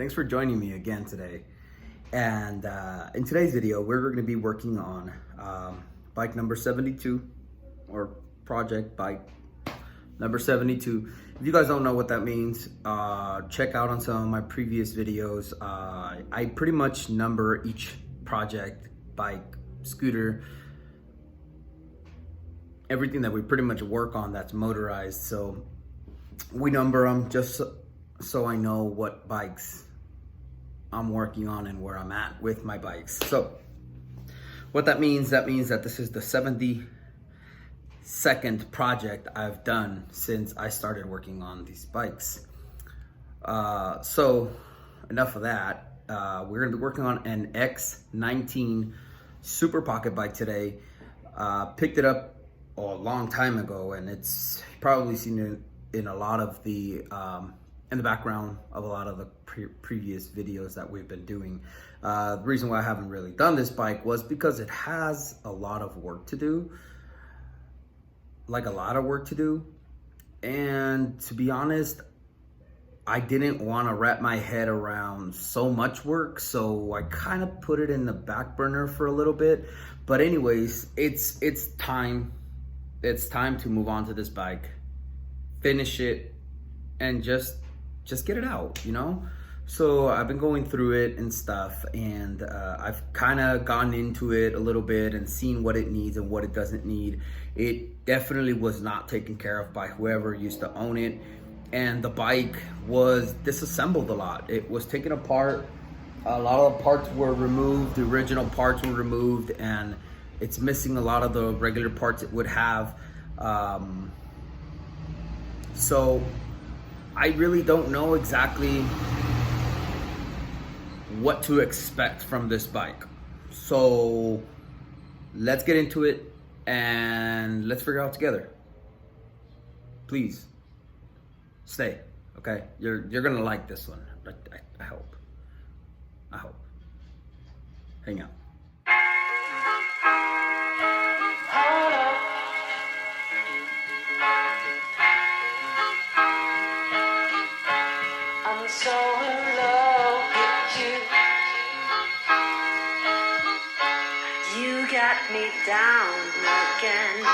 Thanks for joining me again today. And in today's video, we're going to be working on bike number 72, or project bike number 72. If you guys don't know what that means, check out on some of my previous videos. I pretty much number each project, bike, scooter, everything that we pretty much work on that's motorized. So we number them just so I know what bikes I'm working on and where I'm at with my bikes. So what that means that this is the 72nd project I've done since I started working on these bikes. So enough of that. We're gonna be working on an X19 Super Pocket bike today. Picked it up a long time ago, and it's probably seen it in a lot of the in the background of a lot of the previous videos that we've been doing. The reason why I haven't really done this bike was because it has a lot of work to do, like a lot of work to do. And to be honest, I didn't want to wrap my head around so much work, so I kind of put it in the back burner for a little bit. But anyways, it's time. It's time to move on to this bike, finish it, and just get it out, you know? So I've been going through it and stuff, and I've kind of gone into it a little bit and seen what it needs and what it doesn't need. It definitely was not taken care of by whoever used to own it, and the bike was disassembled a lot. It was taken apart. A lot of the parts were removed, the original parts were removed, and it's missing a lot of the regular parts it would have. So I really don't know exactly what to expect from this bike. So let's get into it and let's figure it out together. Please stay, okay? You're gonna like this one. I hope. Hang out. I'm so in love with you. You got me down again.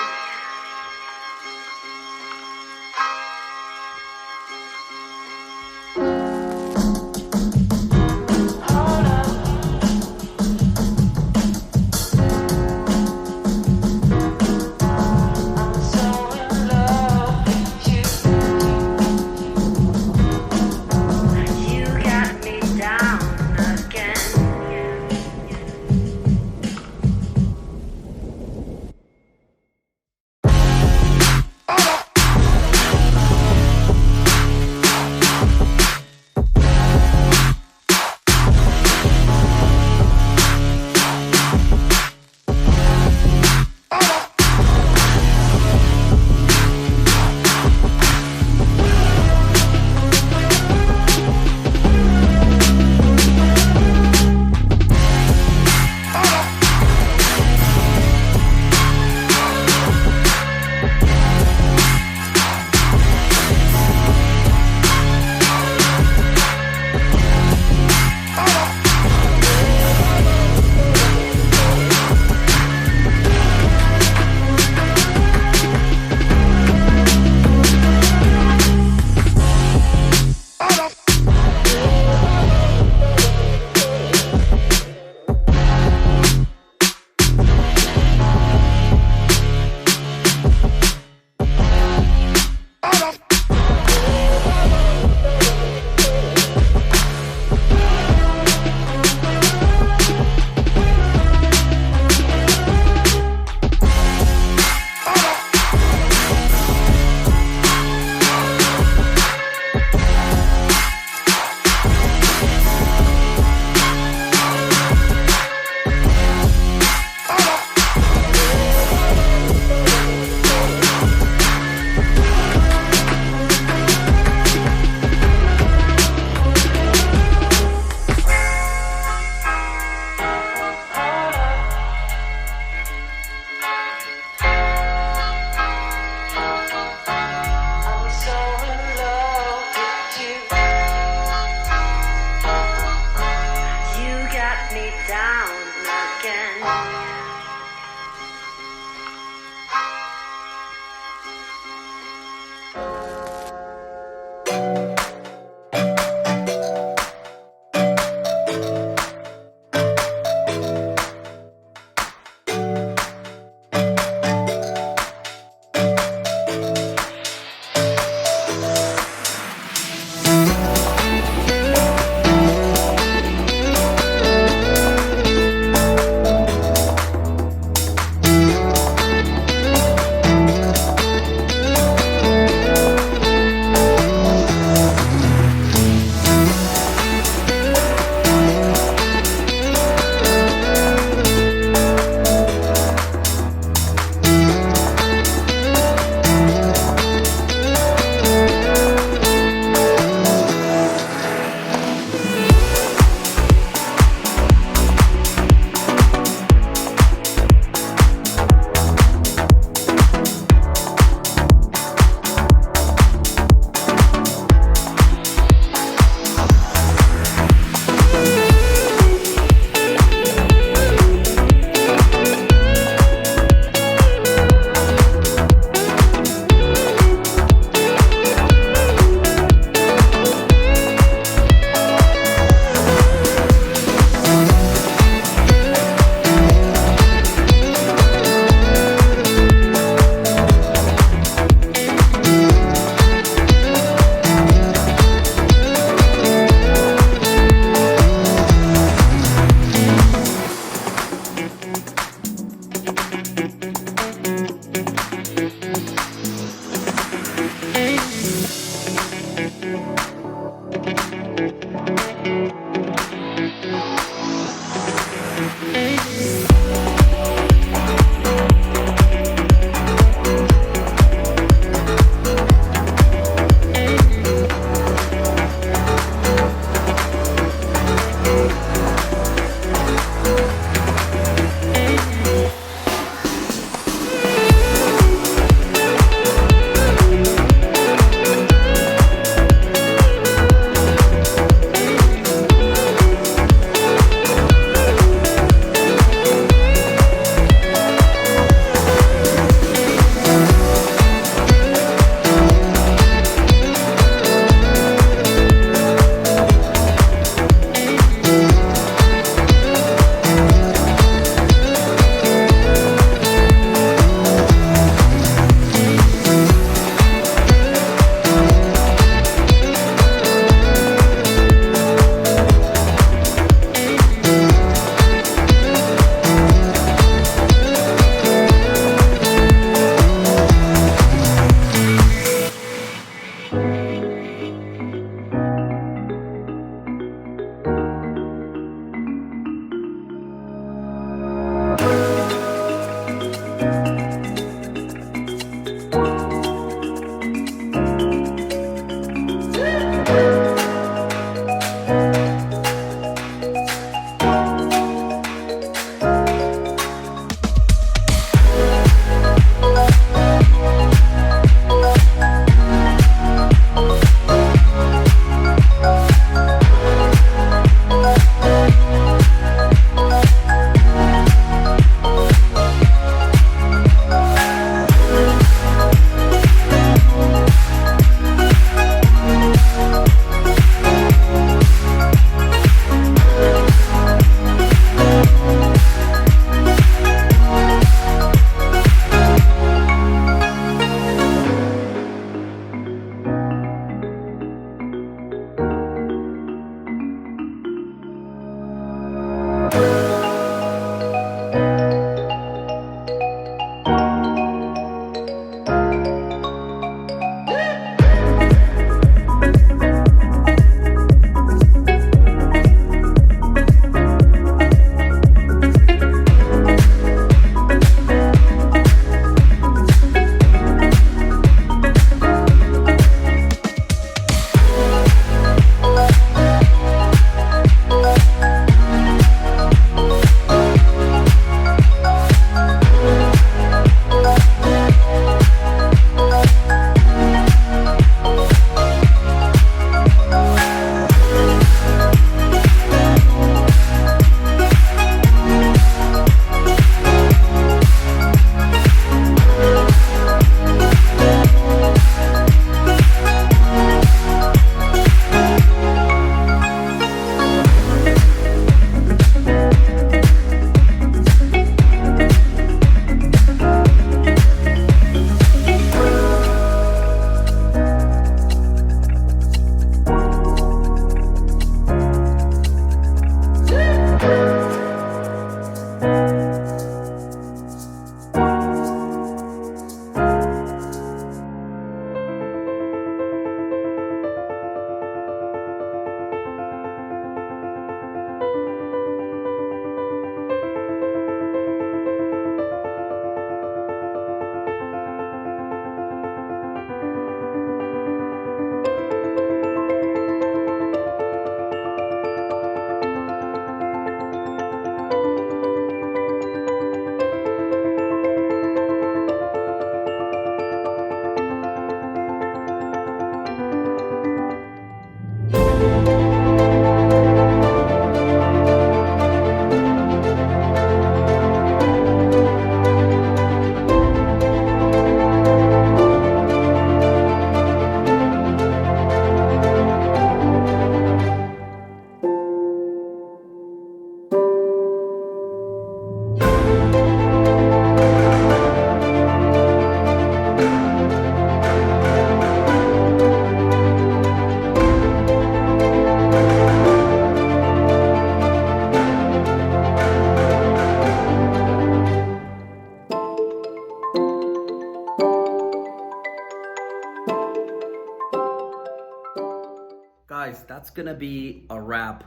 that's gonna be a wrap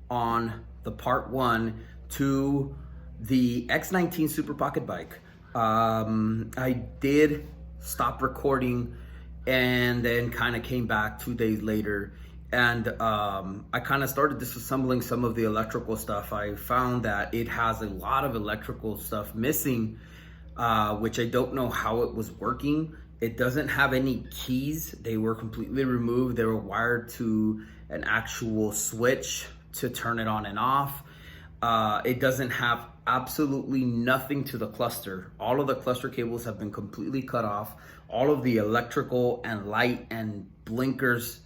on the part 1 to the X19 Super Pocket Bike. I did stop recording and then kind of came back 2 days later, and I kind of started disassembling some of the electrical stuff. I found that it has a lot of electrical stuff missing, which I don't know how it was working. It doesn't have any keys. They were completely removed. They were wired to an actual switch to turn it on and off. It doesn't have absolutely nothing to the cluster. All of the cluster cables have been completely cut off. All of the electrical and light and blinkers,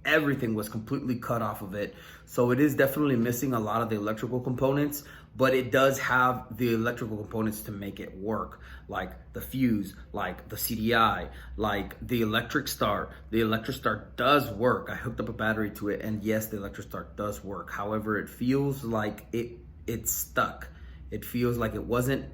everything was completely cut off of it. So it is definitely missing a lot of the electrical components, but it does have the electrical components to make it work, like the fuse, like the CDI, like the electric start. The electric start does work. I hooked up a battery to it, and yes, the electric start does work. However, it feels like it's stuck. It feels like it wasn't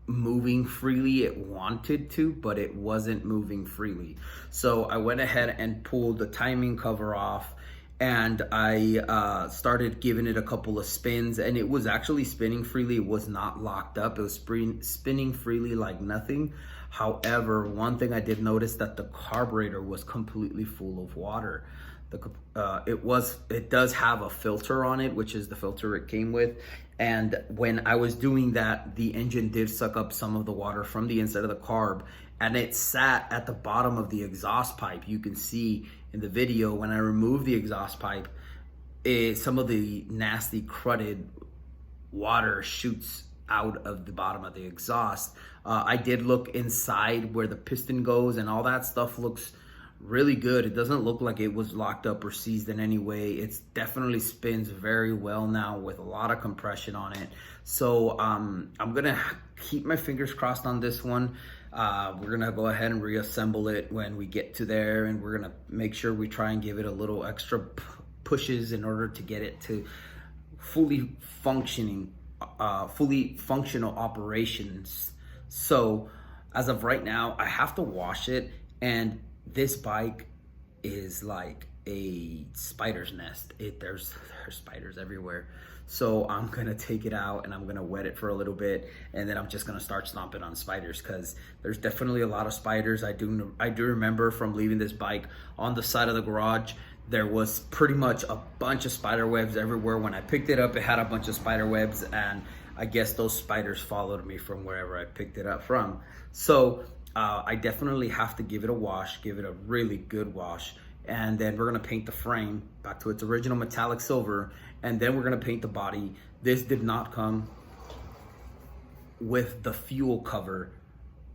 moving freely. It wanted to, but it wasn't moving freely. So I went ahead and pulled the timing cover off, and I started giving it a couple of spins, and it was actually spinning freely. It was not locked up. It was spinning freely like nothing. However, one thing I did notice, that the carburetor was completely full of water. It does have a filter on it, which is the filter it came with. And when I was doing that, the engine did suck up some of the water from the inside of the carb, and it sat at the bottom of the exhaust pipe. You can see in the video, when I removed the exhaust pipe, some of the nasty cruddy water shoots out of the bottom of the exhaust. I did look inside where the piston goes, and all that stuff looks really good. It doesn't look like it was locked up or seized in any way. It definitely spins very well now with a lot of compression on it. So I'm gonna keep my fingers crossed on this one. We're gonna go ahead and reassemble it when we get to there, and we're gonna make sure we try and give it a little extra pushes in order to get it to fully functional operations. So as of right now, I have to wash it, and this bike is like a spider's nest. There's spiders everywhere. So I'm gonna take it out and I'm gonna wet it for a little bit, and then I'm just gonna start stomping on spiders, because there's definitely a lot of spiders. I do remember from leaving this bike on the side of the garage, there was pretty much a bunch of spider webs everywhere. When I picked it up, it had a bunch of spider webs, and I guess those spiders followed me from wherever I picked it up from. So I definitely have to give it a wash, give it a really good wash, and then we're gonna paint the frame back to its original metallic silver, and then we're gonna paint the body. This did not come with the fuel cover.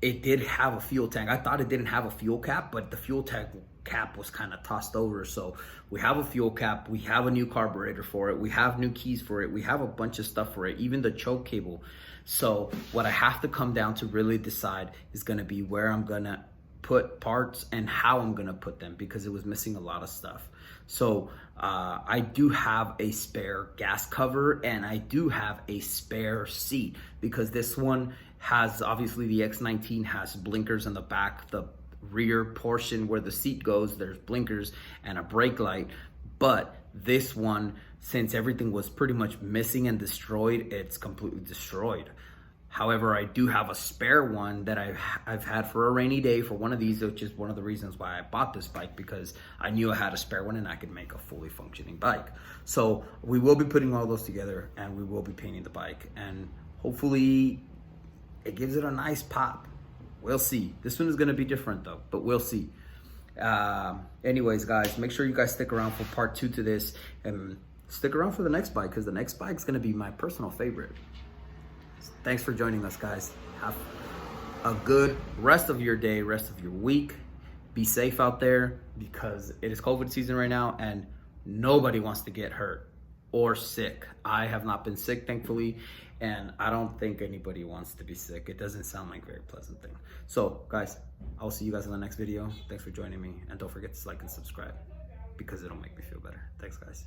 It did have a fuel tank. I thought it didn't have a fuel cap, but the fuel tank cap was kind of tossed over. So we have a fuel cap, we have a new carburetor for it, we have new keys for it, we have a bunch of stuff for it, even the choke cable. So what I have to come down to really decide is gonna be where I'm gonna put parts and how I'm gonna put them, because it was missing a lot of stuff. So I do have a spare gas cover, and I do have a spare seat, because this one has, obviously the X19 has blinkers in the back. The rear portion where the seat goes, there's blinkers and a brake light. But this one, since everything was pretty much missing and destroyed, it's completely destroyed. However, I do have a spare one that I've had for a rainy day for one of these, which is one of the reasons why I bought this bike, because I knew I had a spare one and I could make a fully functioning bike. So we will be putting all those together, and we will be painting the bike, and hopefully it gives it a nice pop. We'll see. This one is going to be different though, but we'll see. Anyways, guys, make sure you guys stick around for part 2 to this, and stick around for the next bike, because the next bike is going to be my personal favorite. Thanks for joining us, guys. Have a good rest of your day, rest of your week. Be safe out there, because it is COVID season right now, and nobody wants to get hurt or sick. I have not been sick, thankfully, and I don't think anybody wants to be sick. It doesn't sound like a very pleasant thing. So, guys, I'll see you guys in the next video. Thanks for joining me, and don't forget to like and subscribe, because it'll make me feel better. Thanks, guys.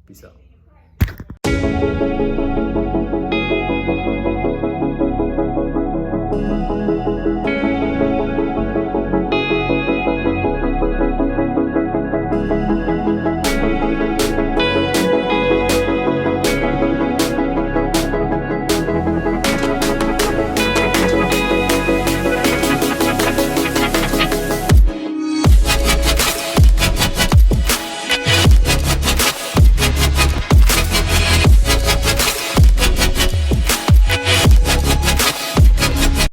Peace out.